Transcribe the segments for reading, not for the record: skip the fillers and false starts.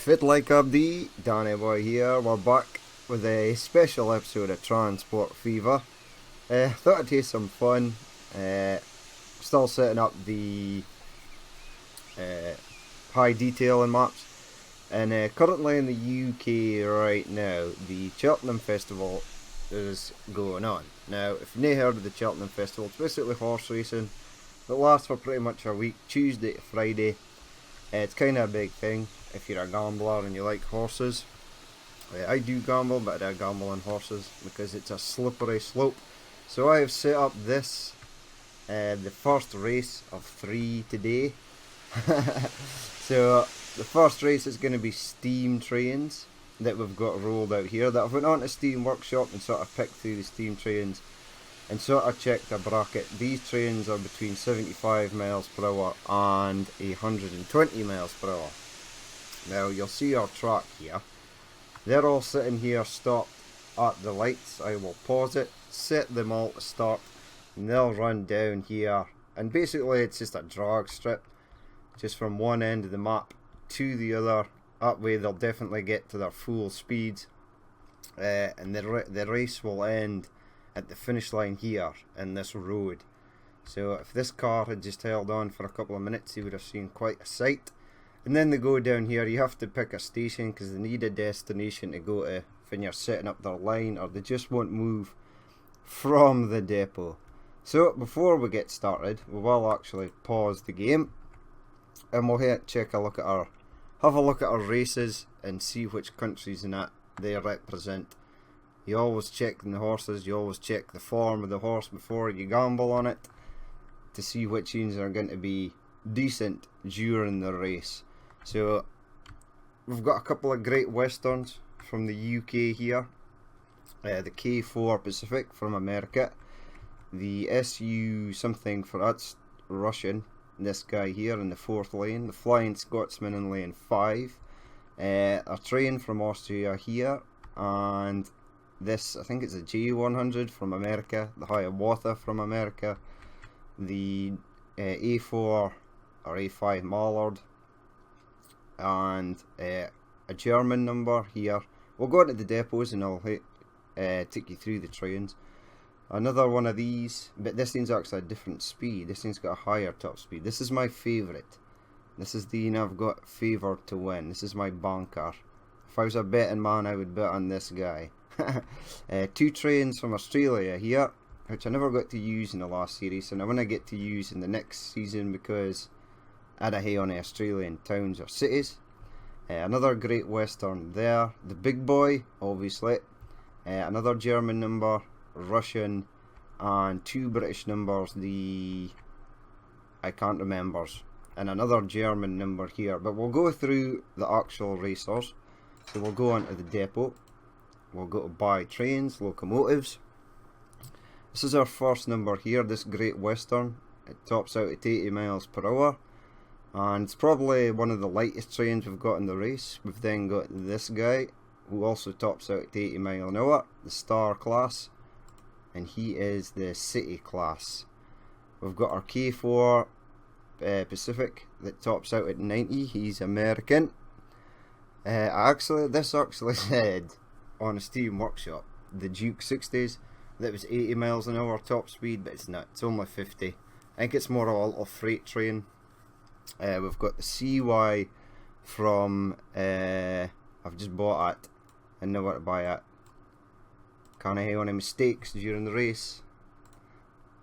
Fit like Abdi, Danny Boy here. We're back with a special episode of Transport Fever. Thought I'd have some fun. Still setting up the high detailing maps. And currently in the UK right now, the Cheltenham Festival is going on. Now, if you've never heard of the Cheltenham Festival, it's basically horse racing. It lasts for pretty much a week, Tuesday to Friday. It's kind of a big thing if you're a gambler and you like horses. I do gamble, but I gamble on horses because it's a slippery slope. So I have set up this, the first race of 3 today. So the first race is going to be steam trains that we've got rolled out here. That I've went on to Steam Workshop and sort of picked through the steam trains and sort of checked a bracket. These trains are between 75 miles per hour and 120 miles per hour. Now you'll see our track here. They're all sitting here stopped at the lights. I will pause it, set them all to start, and they'll run down here. And basically it's just a drag strip, just from one end of the map to the other. That way they'll definitely get to their full speed, and the race will end at the finish line here in this road. So if this car had just held on for a couple of minutes, you would have seen quite a sight. And then they go down here. You have to pick a station because they need a destination to go to when you're setting up their line, or they just won't move from the depot. So before we get started, we will actually pause the game and we'll have a look at our races and see which countries and that they represent. You always check the horses, you always check the form of the horse before you gamble on it to see which ones are going to be decent during the race. So we've got a couple of Great Westerns from the UK here. The K4 Pacific from America. The SU something for that's Russian. This guy here in the 4th lane. The Flying Scotsman in lane 5. A train from Austria here. And this, I think it's a J100 from America. The Hiawatha from America. The A4 or A5 Mallard. And a German number here. We'll go into the depots and I'll take you through the trains. Another one of these, but this thing's actually a different speed. This thing's got a higher top speed. This is my favourite. This is the I've got favoured to win. This is my banker. If I was a betting man, I would bet on this guy. 2 trains from Australia here, which I never got to use in the last series, and I want to get to use in the next season because I had a hay on the Australian towns or cities. Another Great Western there. The big boy, obviously. Another German number. Russian, and 2 British numbers, I can't remember, and another German number here. But we'll go through the actual racers. So we'll go on to the depot, we'll go to buy trains, locomotives. This is our first number here, this Great Western. It tops out at 80 miles per hour, and it's probably one of the lightest trains we've got in the race. We've then got this guy who also tops out at 80 miles an hour, the Star class, and he is the City class. We've got our K4 Pacific that tops out at 90. He's American. This actually said on a Steam Workshop, the Duke 60s, that was 80 miles an hour top speed, but it's not. It's only 50. I think it's more of a little freight train. We've got the CY from I've just bought it and know where to buy it. Can't have any mistakes during the race.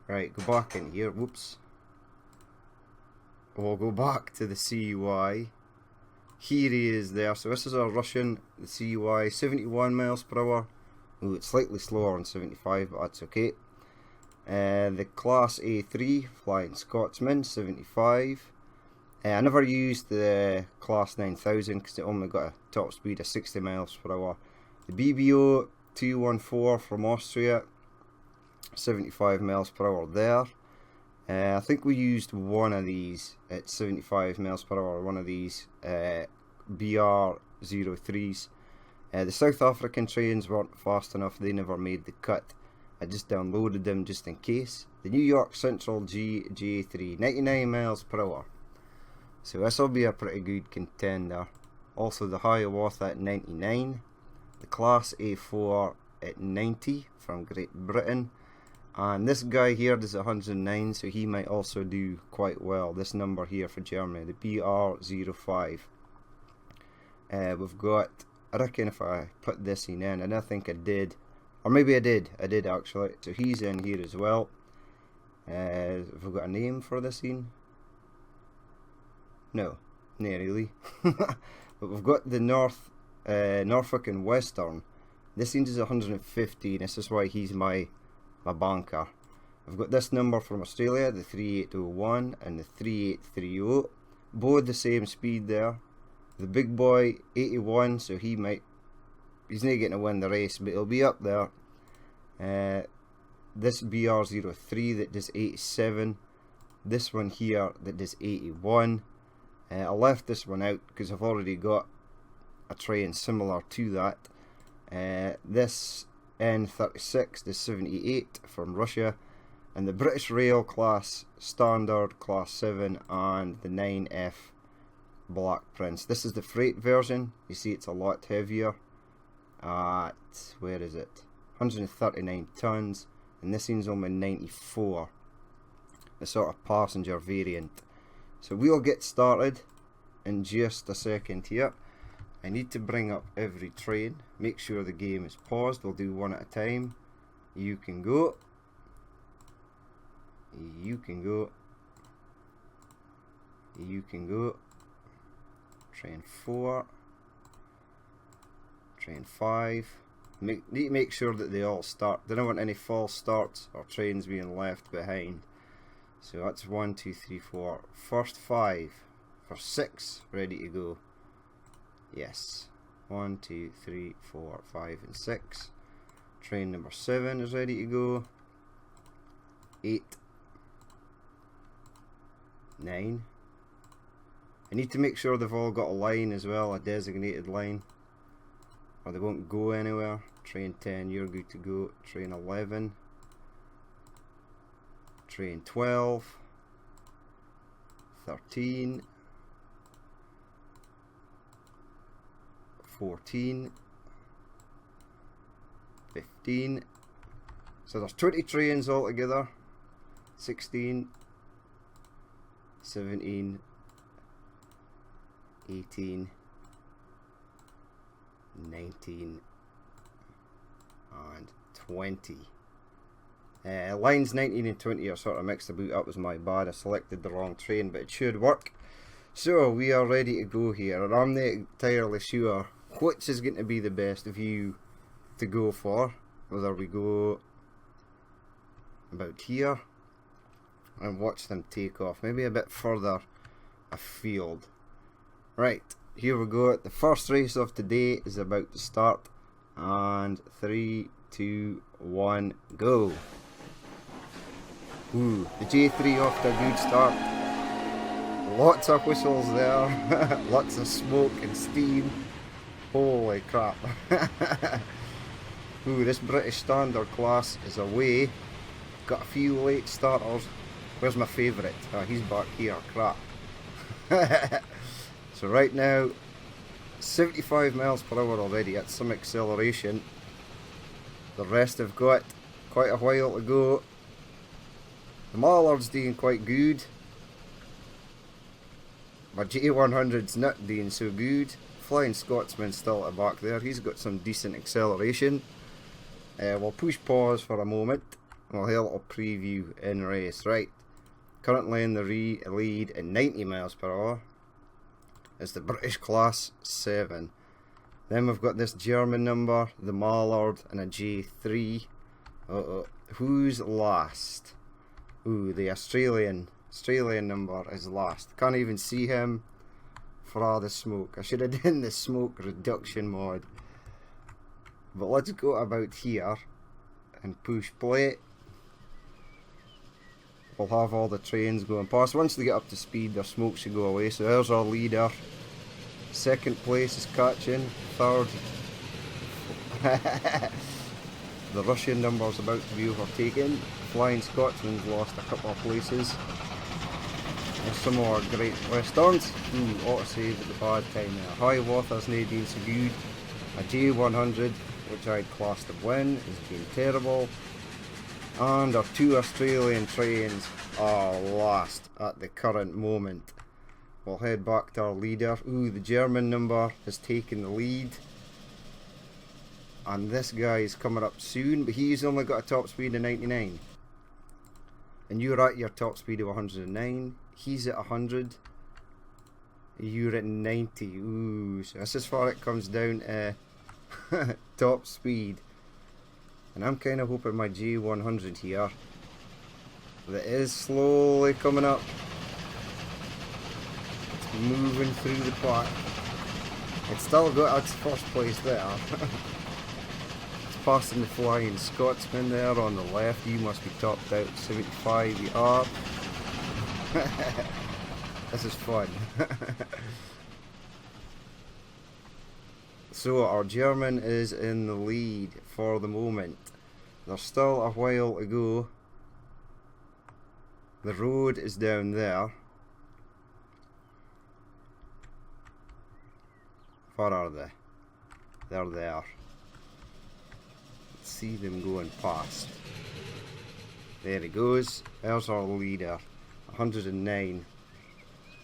Right, go back in here. Whoops. We'll go back to the CY. Here he is there. So this is our Russian, the CY, 71 miles per hour. Ooh, it's slightly slower than 75, but that's okay. The Class A3, Flying Scotsman, 75. I never used the Class 9000 because it only got a top speed of 60 miles per hour. The BBO 214 from Austria, 75 miles per hour there. I think we used one of these at 75 miles per hour, one of these BR03s. The South African trains weren't fast enough, they never made the cut. I just downloaded them just in case. The New York Central GJ3, 99 miles per hour. So this will be a pretty good contender. Also the Hiawatha at 99. The Class A4 at 90 from Great Britain. And this guy here does 109, so he might also do quite well. This number here for Germany, the BR05. We've got, I reckon if I put this in, and I think I did, or maybe I did actually. So he's in here as well. Have we got a name for this scene? No, not really. But we've got the Norfolk and Western. This scene is 150, and this is why he's my banker. I've got this number from Australia, the 3801 and the 3830. Both the same speed there. The big boy 81, so he's not getting to win the race, but he'll be up there. This BR03 that does 87. This one here that does 81. I left this one out because I've already got a train similar to that. This N36 does 78 from Russia. And the British Rail Class Standard, Class 7, and the 9F Black Prince. This is the freight version. You see it's a lot heavier at, where is it? 139 tons. And this one's only 94. The sort of passenger variant. So we'll get started in just a second here. I need to bring up every train. Make sure the game is paused. We'll do one at a time. You can go. You can go. You can go. Train 4. Train 5. Need to make sure that they all start. Don't want any false starts or trains being left behind. So that's 1, 2, 3, 4. First 5 for 6 ready to go. Yes. 1, 2, 3, 4, 5, and 6. Train number 7 is ready to go. 8. 9. I need to make sure they've all got a line as well, a designated line, or they won't go anywhere. Train 10, you're good to go. Train 11. Train 12. 13. 14. 15. So there's 20 trains altogether. 16. 17. 18. 19. And 20. Lines 19 and 20 are sort of mixed about. That was my bad. I selected the wrong train, but it should work. So we are ready to go here, and I'm not entirely sure which is going to be the best view to go for. Whether we go about here and watch them take off, maybe a bit further afield. Right, here we go. The first race of today is about to start, and 3, 2, 1, go. Ooh, the J3 off to a good start. Lots of whistles there, lots of smoke and steam. Holy crap. Ooh, this British Standard class is away. Got a few late starters. Where's my favourite? Oh, he's back here. Crap. So right now, 75 miles per hour already. That's some acceleration. The rest have got quite a while to go. The Mallard's doing quite good. My J100's not doing so good. Flying Scotsman still at the back there. He's got some decent acceleration. We'll push pause for a moment. We'll have a little preview in race. Right. Currently in the lead at 90 miles per hour is the British Class 7. Then we've got this German number, the Mallard, and a J3. Who's last? Ooh, the Australian number is last. Can't even see him for all the smoke. I should have done the smoke reduction mod. But let's go about here and push play. We'll have all the trains going past. Once they get up to speed, their smoke should go away. So there's our leader. Second place is catching. Third. The Russian number's about to be overtaken. Flying Scotsman's lost a couple of places. There's some more Great Westerns. Autosave at the bad time there. Hiawatha's not been so good. A J100, which I'd classed a win, has been terrible. And our 2 Australian trains are last at the current moment. We'll head back to our leader. The German number has taken the lead. And this guy is coming up soon, but he's only got a top speed of 99. And you're at your top speed of 109. He's at 100. You're at 90. So this is far it comes down to top speed. And I'm kind of hoping my J100 here, that is slowly coming up. It's moving through the pack. It's still got its first place there. It's passing the Flying Scotsman there on the left. You must be topped out 75. You are. This is fun. So our German is in the lead for the moment. There's still a while to go. The road is down there. Where are they? They're there. Let's see them going past. There he goes. There's our leader. 109.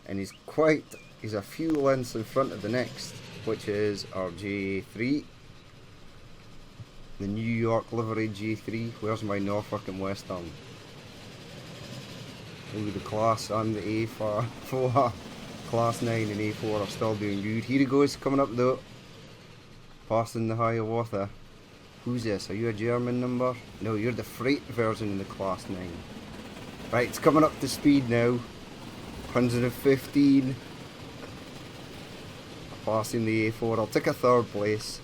And he's a few lengths in front of the next, which is our J3. The New York livery J3. Where's my Norfolk and Western? The class and the A4. Class 9 and A4 are still doing good. Here he goes, coming up though. Passing the Hiawatha. Who's this? Are you a German number? No, you're the freight version in the Class 9. Right, it's coming up to speed now. 115. Passing the A4. I'll take a 3rd place.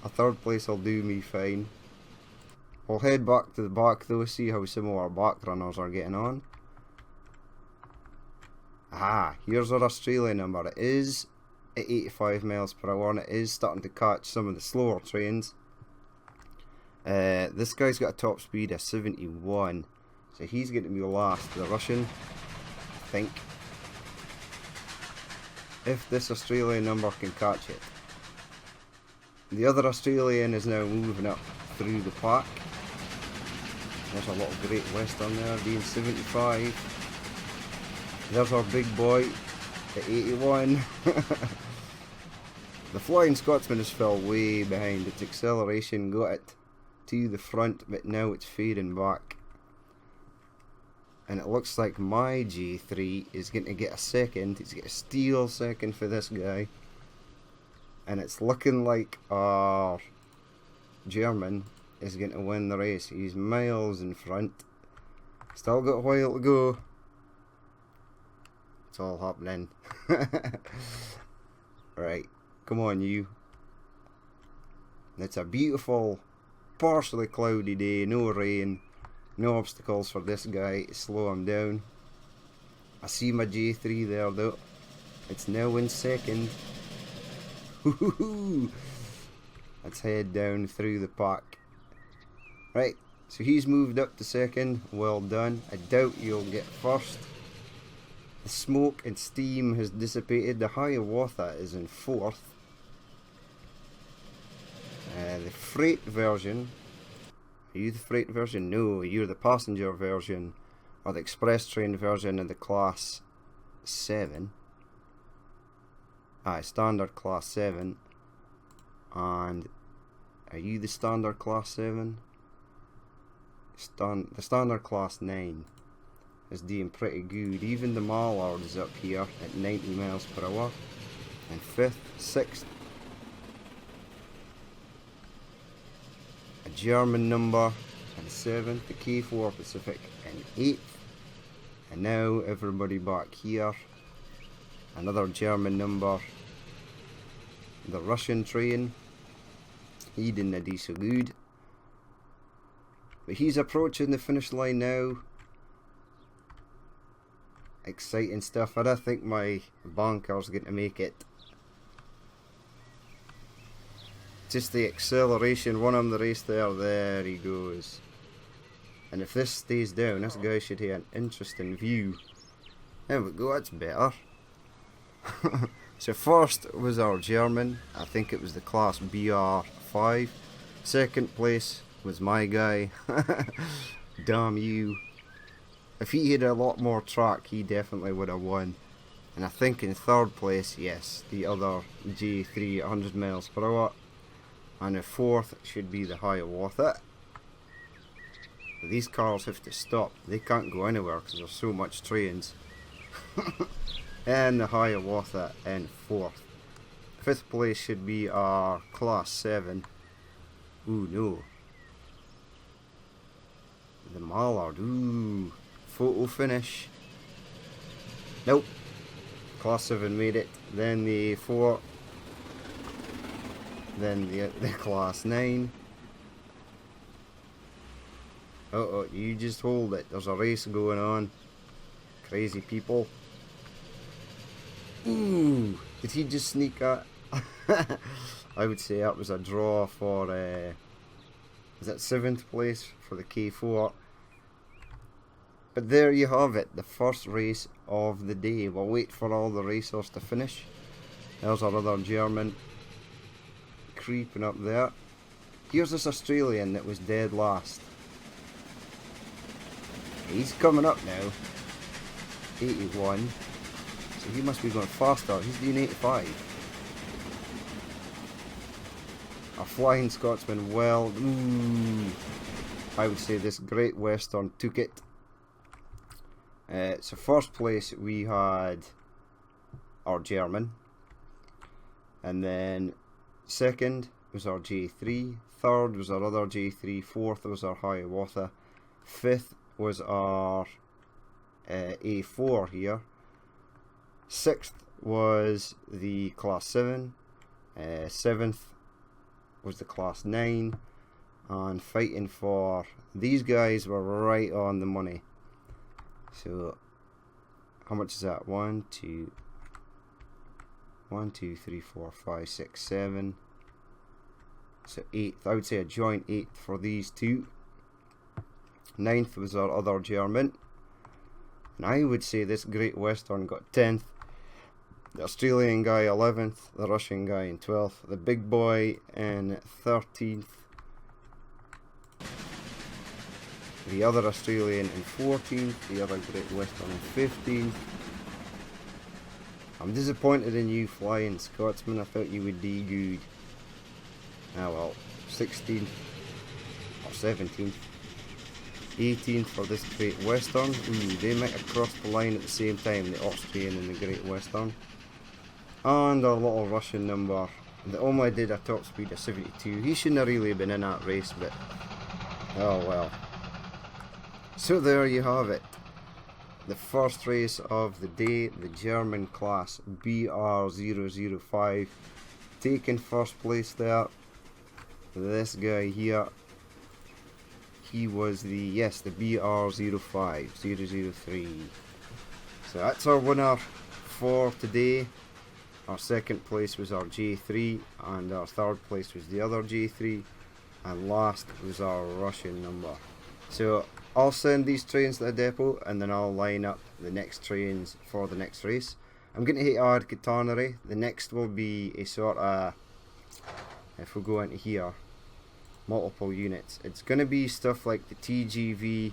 A 3rd place will do me fine. We'll head back to the back though, see how some of our back runners are getting on. Here's our Australian number. It is at 85 miles per hour and it is starting to catch some of the slower trains. This guy's got a top speed of 71, so he's going to be last. The Russian, I think. If this Australian number can catch it. The other Australian is now moving up through the pack. There's a lot of Great Western there, being 75. There's our big boy at 81. The Flying Scotsman is fell way behind. Its acceleration got it to the front, but now it's fading back. And it looks like my J3 is going to get a second. It's going to steal second for this guy. And it's looking like our German is going to win the race. He's miles in front. Still got a while to go. It's all happening. Right, come on you. It's a beautiful, partially cloudy day, no rain, no obstacles for this guy to slow him down. I see my J3 there though. It's now in second. Let's head down through the pack. Right, so he's moved up to second. Well done. I doubt you'll get first. The smoke and steam has dissipated. The Hiawatha is in 4th. The freight version. Are you the freight version? No, you're the passenger version. Or the express train version of the Class 7. Standard Class 7. And are you the Standard Class 7? The Standard Class 9 is doing pretty good. Even the Mallard is up here at 90 miles per hour. And 5th, 6th. A German number and 7th. The K4 Pacific and 8th. And now everybody back here. Another German number. The Russian train. He didn't do so good. But he's approaching the finish line now. Exciting stuff. I don't think my banker's going to make it. Just the acceleration won him the race there. There he goes. And if this stays down, this guy should have an interesting view There we go, that's better. So first was our German, I think it was the class BR5. Second place was my guy. Damn you. If he had a lot more track, he definitely would have won. And I think in third place, yes, the other J3 at 100 miles per hour. And the fourth should be the Hiawatha. These cars have to stop. They can't go anywhere because there's so much trains. And the Hiawatha in fourth. Fifth place should be our class 7. Ooh, no. The Mallard. Ooh. Photo finish. Nope. Class 7 made it. Then the 4. Then the class 9. Uh-oh, you just hold it. There's a race going on. Crazy people. Ooh, did he just sneak that? I would say that was a draw for, is that 7th place for the K4. But there you have it, the first race of the day. We'll wait for all the racers to finish. There's our other German creeping up there. Here's this Australian that was dead last. He's coming up now. 81. So he must be going faster. He's doing 85. A Flying Scotsman, well, I would say this Great Western took it. So first place we had our German. And then second was our J3. Third was our other J3. Fourth was our Hiawatha. Fifth was our A4 here. Sixth was the class 7. Seventh was the class 9. And fighting for these guys were right on the money. So how much is that? 1, 2, 3, 4, 5, 6, 7. So 8th. I would say a joint 8th for these two. 9th was our other German. And I would say this Great Western got 10th. The Australian guy 11th. The Russian guy in 12th. The big boy in 13th. The other Australian in 14th. The other Great Western in 15th. I'm disappointed in you, Flying Scotsman. I thought you would do good. Ah well, 16th or 17th. 18th for this Great Western. Ooh, they might have crossed the line at the same time, the Austrian and the Great Western. And our little Russian number that only did a top speed of 72. He shouldn't have really been in that race, but oh well. So there you have it. The first race of the day, the German class BR005, taking first place there. This guy here, he was the BR05, 003. So that's our winner for today. Our second place was our J3, and our third place was the other J3, and last was our Russian number. So I'll send these trains to the depot, and then I'll line up the next trains for the next race. I'm going to add catenary. The next will be a sort of, if we go into here, multiple units. It's going to be stuff like the TGV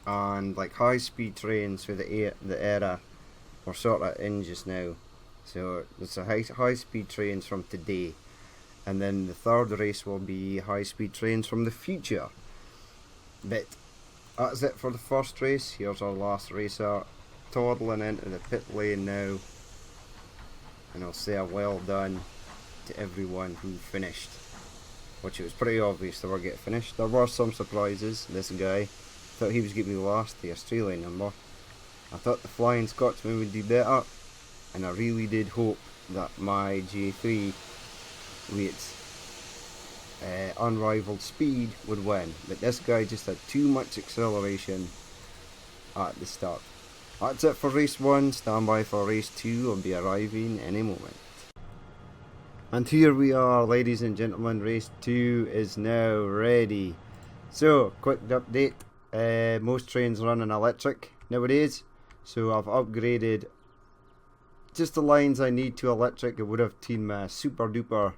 and like high speed trains for the era we're sort of in just now. So it's a high speed trains from today, and then the third race will be high speed trains from the future. But that's it for the first race. Here's our last racer toddling into the pit lane now, and I'll say a well done to everyone who finished, which it was pretty obvious they were getting finished. There were some surprises. This guy thought he was going to be last, the Australian number. I thought the Flying Scotsman would do better, and I really did hope that my J3 with its unrivaled speed would win, but this guy just had too much acceleration at the start. That's it for race 1. Stand by for race 2. I'll be arriving any moment. And here we are, ladies and gentlemen. Race 2 is now ready. So, quick update. Most trains run on electric nowadays. So I've upgraded just the lines I need to electric. It would have taken me super duper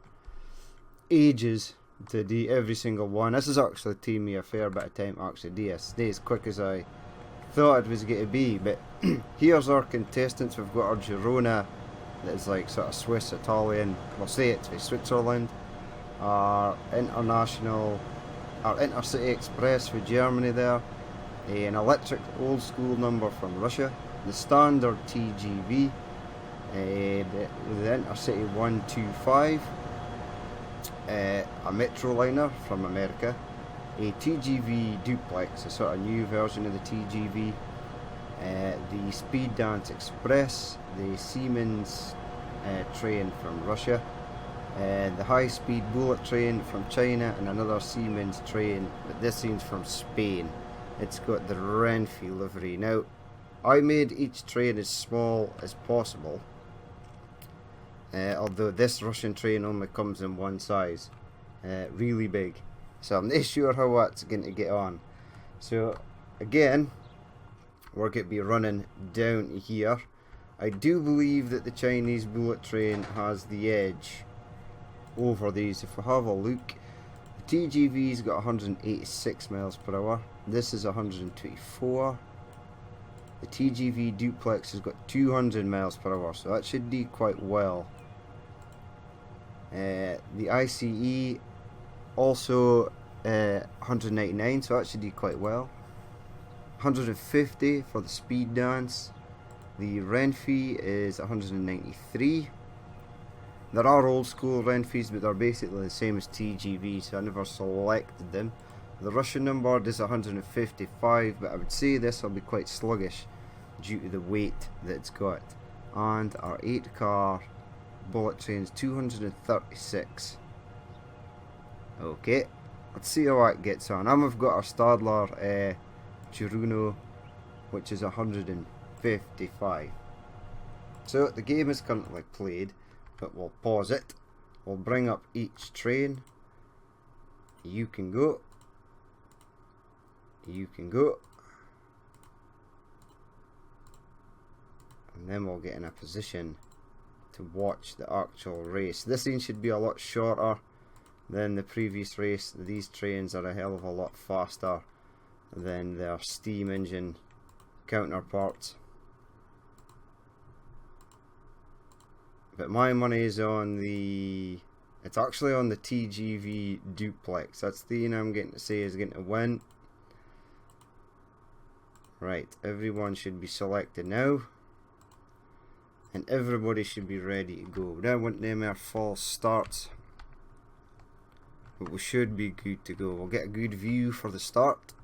ages to do every single one. This has actually taken me a fair bit of time to actually do this. Stay as quick as I thought it was going to be. But here's our contestants. We've got our Girona, that is like sort of Swiss Italian. We'll say it's for Switzerland. Our international, our Intercity Express for Germany there. An electric old school number from Russia. The standard TGV. The Intercity 125. A Metroliner from America, a TGV Duplex, a sort of new version of the TGV, the Speed Dance Express, the Siemens train from Russia, the high speed bullet train from China, and another Siemens train, but this one's from Spain. It's got the Renfe livery. Now, I made each train as small as possible. Although this Russian train only comes in one size, really big, so I'm not sure how that's going to get on. So again, we're going to be running down here. I do believe that the Chinese bullet train has the edge over these. If we have a look, the TGV's got 186 miles per hour. This is 124. The TGV Duplex has got 200 miles per hour, so that should do quite well. The ICE also 199, so that should do quite well. 150 for the Speed Dance. The Renfe is 193. There are old school Renfes, but they're basically the same as TGV, so I never selected them. The Russian number is 155, but I would say this will be quite sluggish due to the weight that it's got. And our 8-car bullet train's 236. Okay, let's see how that gets on. And we've got our Stadler Girona, which is 155. So the game is currently played, but we'll pause it. We'll bring up each train. You can go. You can go. And then we'll get in a position to watch the actual race. This thing should be a lot shorter than the previous race. These trains are a hell of a lot faster than their steam engine counterparts. But my money is on the... It's actually on the TGV Duplex. That's the thing I'm getting to say is going to win. Right, everyone should be selected now. And everybody should be ready to go. We don't want them our false starts, but we should be good to go. We'll get a good view for the start.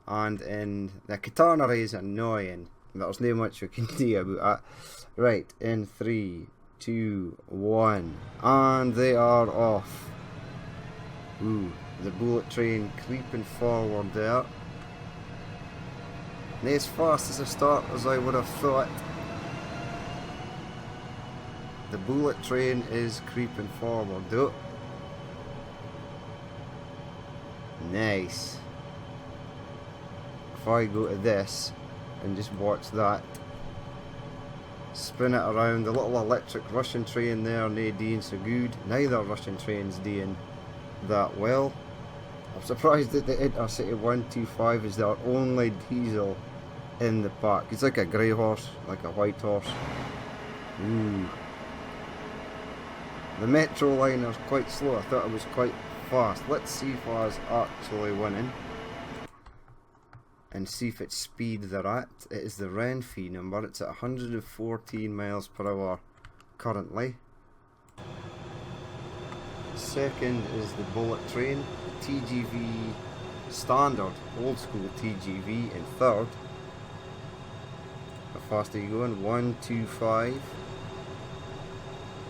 And in the katana is annoying. There's no much we can do about that. Right, in 3, 2, 1, and they are off. Ooh, the bullet train creeping forward there. Not as fast as a start as I would have thought. The bullet train is creeping forward though. Nice. If I go to this and just watch that, spin it around, the little electric Russian train there, no doing so good. Neither Russian train's doing that well. I'm surprised that the Intercity 125 is their only diesel in the pack. It's like a grey horse, like a white horse. Ooh. The Metroliner's quite slow. I thought it was quite fast. Let's see if I was actually winning. And see if it's speed they're at. It is the Renfe number. It's at 114 miles per hour currently. Second is the bullet train, the TGV standard, old school TGV in third. How fast are you going? 125.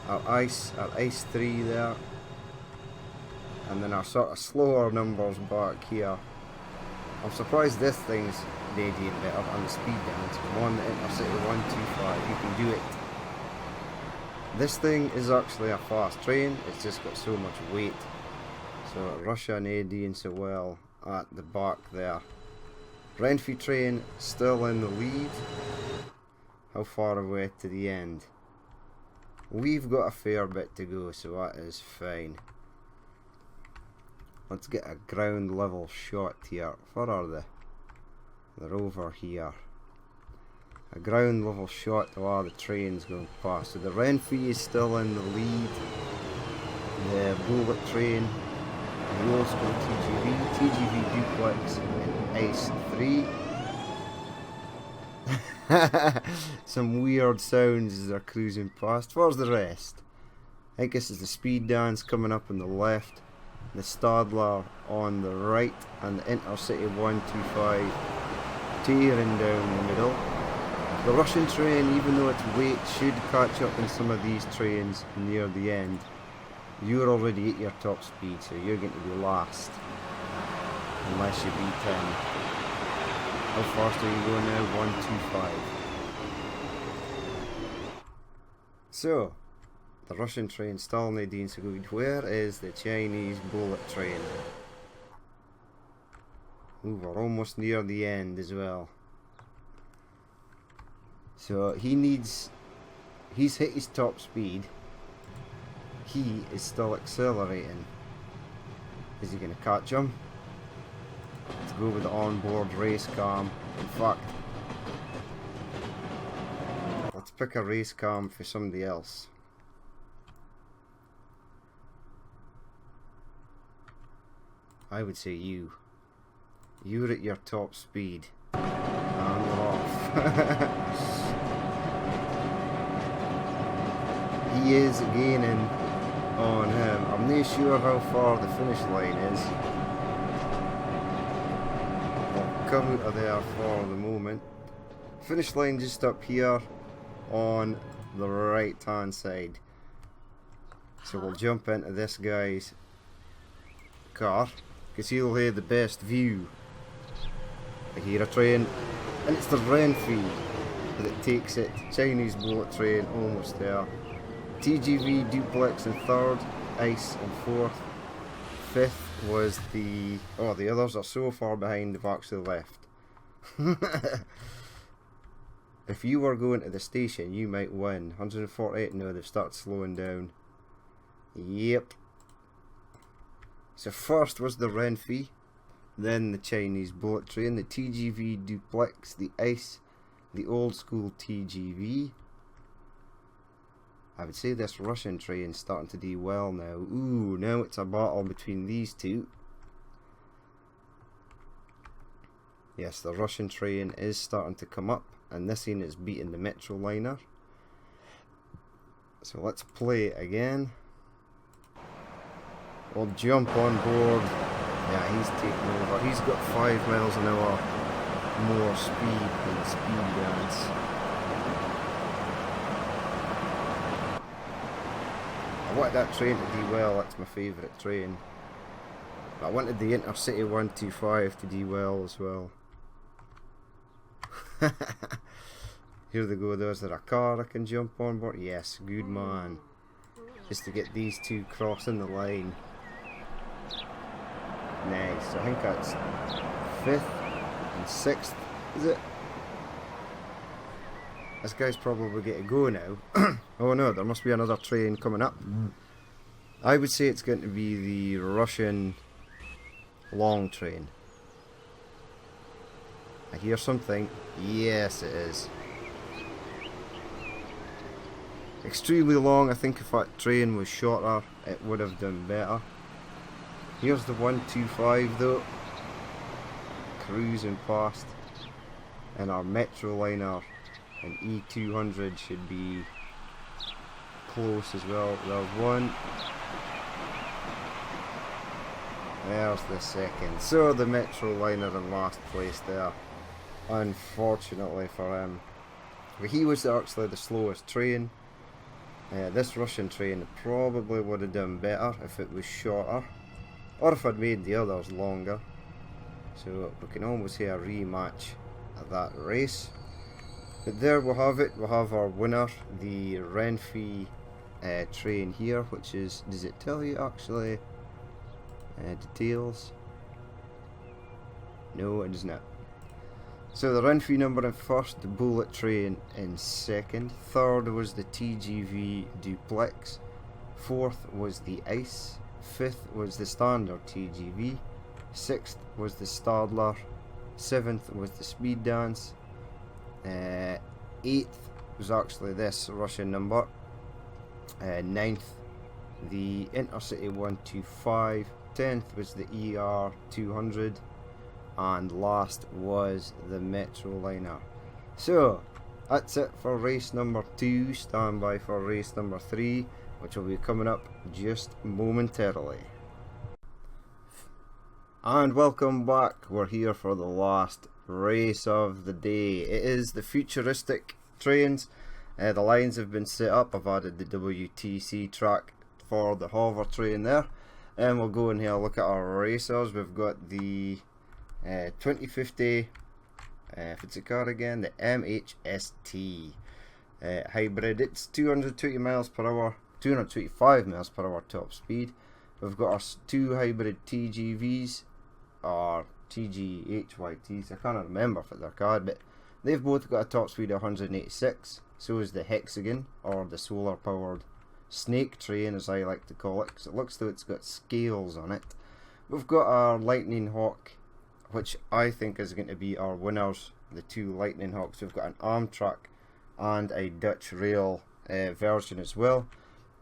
Our ice 3 there. And then our sort of slower numbers back here. I'm surprised this thing's radiant better on the speed dance. Come on, the Intercity 125, you can do it. This thing is actually a fast train, it's just got so much weight. So Russia and AD and so well at the back there. Renfrew train still in the lead. How far are we to the end? We've got a fair bit to go, so that is fine. Let's get a ground level shot here. Where are they? They're over here. A ground level shot of all the trains going past. So the Renfrew is still in the lead. The bullet train, the old school TGV duplex, and Ace 3. Some weird sounds as they're cruising past. Where's the rest? I think this is the speed dance coming up on the left, the Stadler on the right, and the Intercity 125 tearing down the middle. The Russian train, even though its weight should catch up in some of these trains near the end, you're already at your top speed, so you're going to be last unless you beat 10. How fast are you going now? 125. So, the Russian train still nadine so good. Where is the Chinese bullet train? Ooh, we're almost near the end as well. So he's hit his top speed. He is still accelerating. Is he going to catch him? Let's go with the onboard race cam. In fact, let's pick a race cam for somebody else. I would say you. You're at your top speed. And we're off. He is gaining on him. I'm not sure how far the finish line is. I'll come out of there for the moment. Finish line just up here on the right hand side. So we'll jump into this guy's car because he'll have the best view. I hear a train, and it's the Renfrew that takes it. Chinese bullet train almost there. TGV duplex in third, Ice in fourth. Fifth was the others are so far behind they've actually left. If you were going to the station you might win. 148, no, they've started slowing down. Yep. So first was the Renfrew, then the Chinese bullet train, the TGV duplex, the Ice, the old school TGV. I would say this Russian train's starting to do well now. Ooh, now it's a battle between these two. Yes, the Russian train is starting to come up, and this one is beating the Metroliner. So let's play it again. We'll jump on board. Yeah, he's taking over. He's got 5 miles an hour more speed than the speed dance. I wanted that train to do well. That's my favourite train. I wanted the Intercity 125 to do well as well. Here they go. Is there a car I can jump on board? Yes, good man. Just to get these two crossing the line. Nice. I think that's 5th and 6th, is it? This guy's probably get to go now. Oh no, there must be another train coming up. I would say it's going to be the Russian long train. I hear something. Yes, it is. Extremely long. I think if that train was shorter, it would have done better. Here's the 125 though, cruising past, and our Metroliner and E200 should be close as well. There's one. There's the second. So the Metroliner in last place there, unfortunately for him. But he was actually the slowest train. This Russian train probably would have done better if it was shorter, or if I'd made the others longer. So we can almost hear a rematch at that race. But there we have it. We have our winner, the Renfrew train here, which is, does it tell you actually details? No, it does not. So the Renfrew number in first, the Bullet Train in second, third was the TGV Duplex, fourth was the Ice, fifth was the Standard TGV, sixth was the Stadler, seventh was the Speed Dance, eighth was actually this Russian number, ninth the Intercity 125, 10th was the ER 200, and last was the Metroliner. So that's it for race number 2. Stand by for race number 3, which will be coming up just momentarily. And welcome back. We're here for the last race of the day. It is the futuristic trains. The lines have been set up. I've added the WTC track for the hover train there, and we'll go in here and look at our racers. We've got the 2050, if it's a car again, the MHST hybrid. It's 220 miles per hour, 225 miles per hour top speed. We've got our two hybrid TGVs, or TGHYTs, I can't remember if it's their car, but they've both got a top speed of 186. So is the Hexagon, or the solar powered snake train, as I like to call it, because it looks though it's got scales on it. We've got our Lightning Hawk, which I think is going to be our winners, the two Lightning Hawks. We've got an Amtrak and a Dutch Rail version as well.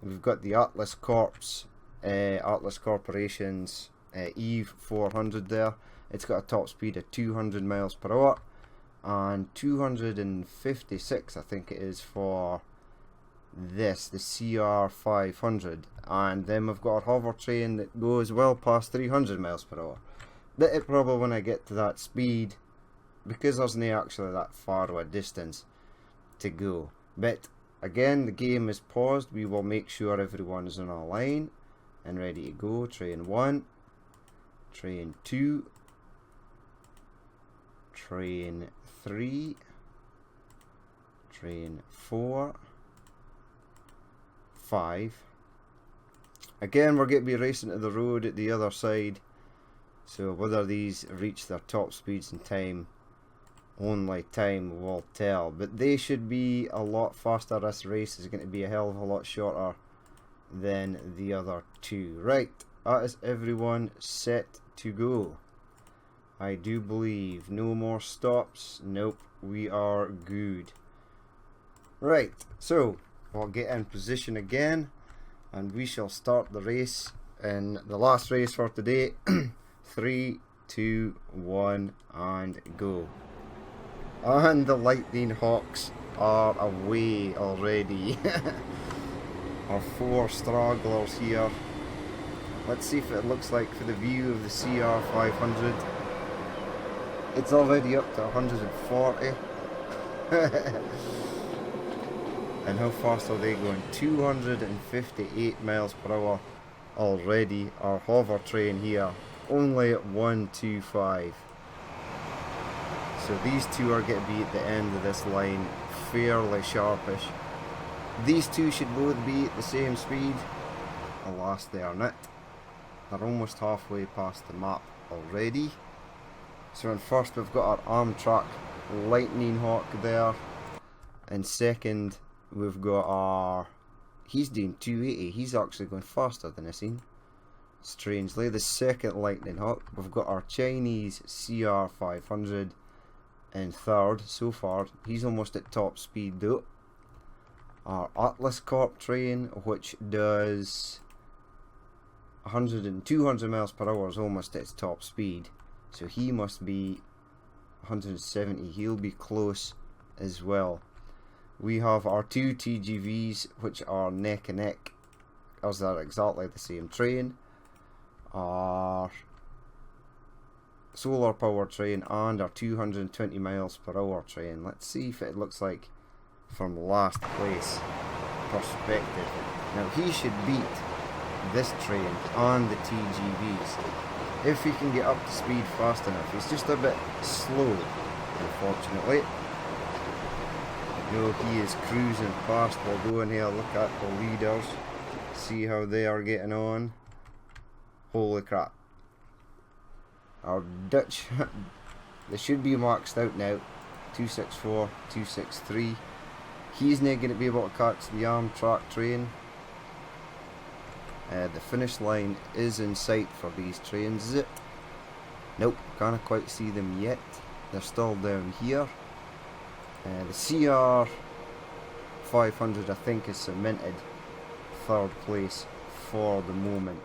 We've got the Atlas Corps, Atlas Corporation's Eve 400 there. It's got a top speed of 200 miles per hour and 256 I think it is for this, the CR 500. And then we've got a hover train that goes well past 300 miles per hour. But it probably, when I get to that speed, because there's not actually that far of a distance to go. But again, the game is paused. We will make sure everyone is on a line and ready to go. Train 1, train 2, train 3, train 4, 5. Again, we're going to be racing to the road at the other side, so whether these reach their top speeds in time, only time will tell. But they should be a lot faster. This race is going to be a hell of a lot shorter than the other two. Right, that is everyone set to go. I do believe no more stops. Nope, we are good. Right, so we'll get in position again and we shall start the race in the last race for today. 3, 2, 1 and go. And the Lightning Hawks are away already. Our 4 stragglers here. Let's see if it looks like for the view of the CR 500. It's already up to 140. And how fast are they going? 258 miles per hour already. Our hover train here only at 125. So these two are going to be at the end of this line fairly sharpish. These two should both be at the same speed. Alas, they are not. They're almost halfway past the map already. So in first we've got our Amtrak Lightning Hawk there. In second we've got our... he's doing 280. He's actually going faster than I seen. Strangely, the second Lightning Hawk. We've got our Chinese CR 500 in third so far. He's almost at top speed though. Our Atlas Corp train, which does 100 and 200 miles per hour, is almost at its top speed. So he must be 170. He'll be close as well. We have our 2 TGVs, which are neck and neck, as they're exactly the same train. Our solar power train and our 220 miles per hour train. Let's see if it looks like from last place perspective. Now he should beat this train and the TGVs if he can get up to speed fast enough. He's just a bit slow, unfortunately. No, he is cruising past. We'll go in here, look at the leaders, see how they are getting on. Holy crap. Our Dutch, they should be maxed out now. 264, 263. He's not going to be able to catch the Amtrak train. The finish line is in sight for these trains, is it? Nope, can't quite see them yet. They're still down here. The CR 500 I think is cemented third place for the moment.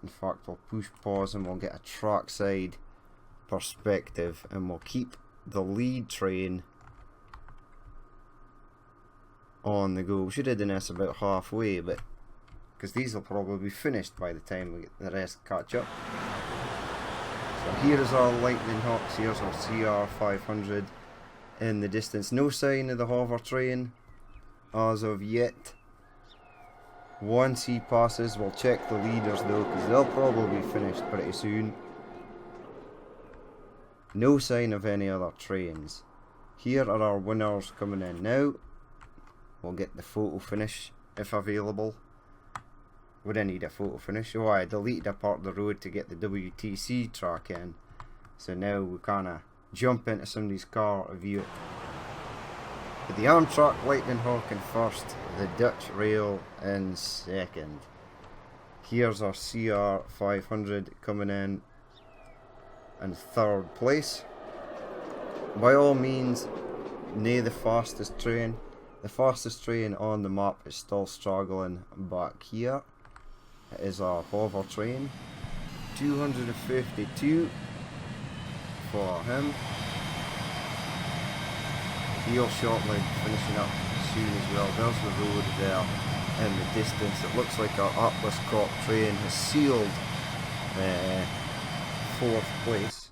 In fact, we'll push pause and we'll get a trackside perspective, and we'll keep the lead train on the go. We should have done this about halfway, but because these will probably be finished by the time we get the rest catch up. So here is our Lightning Hawks, here's our CR500 in the distance. No sign of the hover train as of yet. Once he passes, we'll check the leaders though, because they'll probably be finished pretty soon. No sign of any other trains. Here are our winners coming in now. We'll get the photo finish if available. We didn't need a photo finish. Oh, I deleted a part of the road to get the WTC track in. So now we kinda jump into somebody's car to view it. But the Amtrak Lightning Hawk in first, the Dutch Rail in second. Here's our CR500 coming in third place. By all means, nae the fastest train. The fastest train on the map is still struggling back here. It is our hover train. 252 for him. Heel shortly finishing up soon as well. There's the road there in the distance. It looks like our Atlas Corp train has sealed fourth place.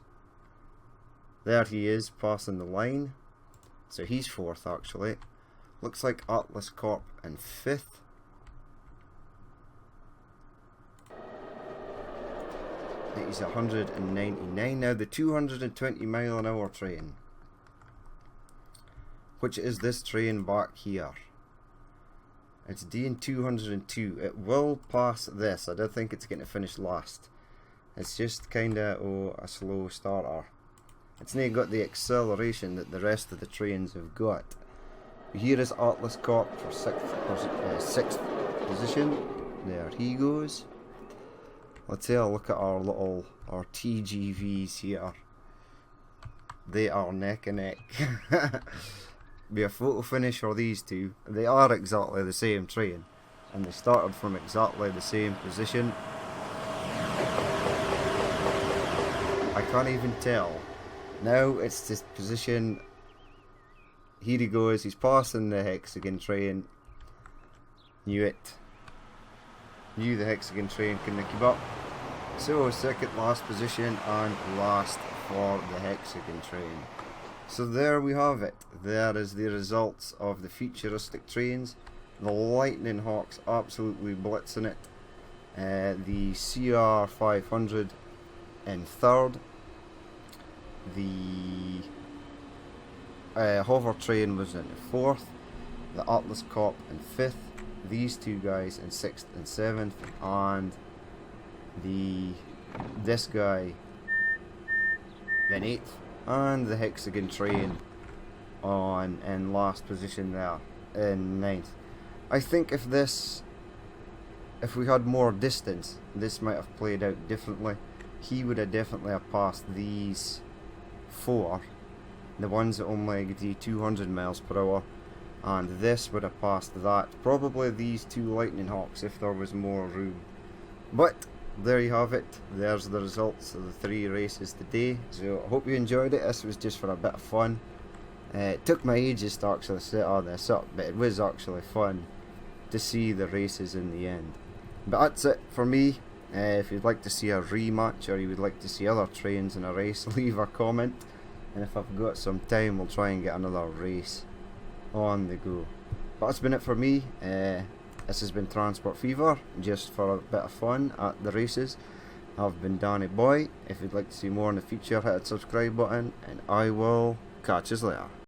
There he is passing the line. So he's fourth actually. Looks like Atlas Corp in fifth. He's 199 now. The 220 mile an hour train, which is this train back here. It's DN 202. It will pass this. I don't think it's going to finish last. It's just kinda a slow starter. It's not got the acceleration that the rest of the trains have got. Here is Atlas Corp for sixth position. There he goes. Let's have a look at our TGVs here. They are neck and neck. Be a photo finish for these two. They are exactly the same train, and they started from exactly the same position. I can't even tell. Now it's this position. Here he goes. He's passing the Hexagon train. Knew it. Knew the Hexagon train couldn't keep up. So second last position and last for the Hexagon train. So there we have it. There is the results of the futuristic trains. The Lightning Hawks absolutely blitzing it. The CR500 in third. The hover train was in fourth. The Atlas Corp in fifth. These two guys in sixth and seventh, and this guy in eighth, and the Hexagon train in last position there in ninth. I think if we had more distance, this might have played out differently. He would have definitely passed these four, the ones that only do 200 miles per hour. And this would have passed that. Probably these two Lightning Hawks if there was more room. But there you have it. There's the results of the 3 races today. So I hope you enjoyed it. This was just for a bit of fun. It took me ages to actually set all this up, but it was actually fun to see the races in the end. But that's it for me. If you'd like to see a rematch, or you would like to see other trains in a race, leave a comment. And if I've got some time, we'll try and get another race on the go. But that's been it for me. This has been Transport Fever, just for a bit of fun at the races. I've been Danny Boy. If you'd like to see more in the future, hit that subscribe button, and I will catch you later.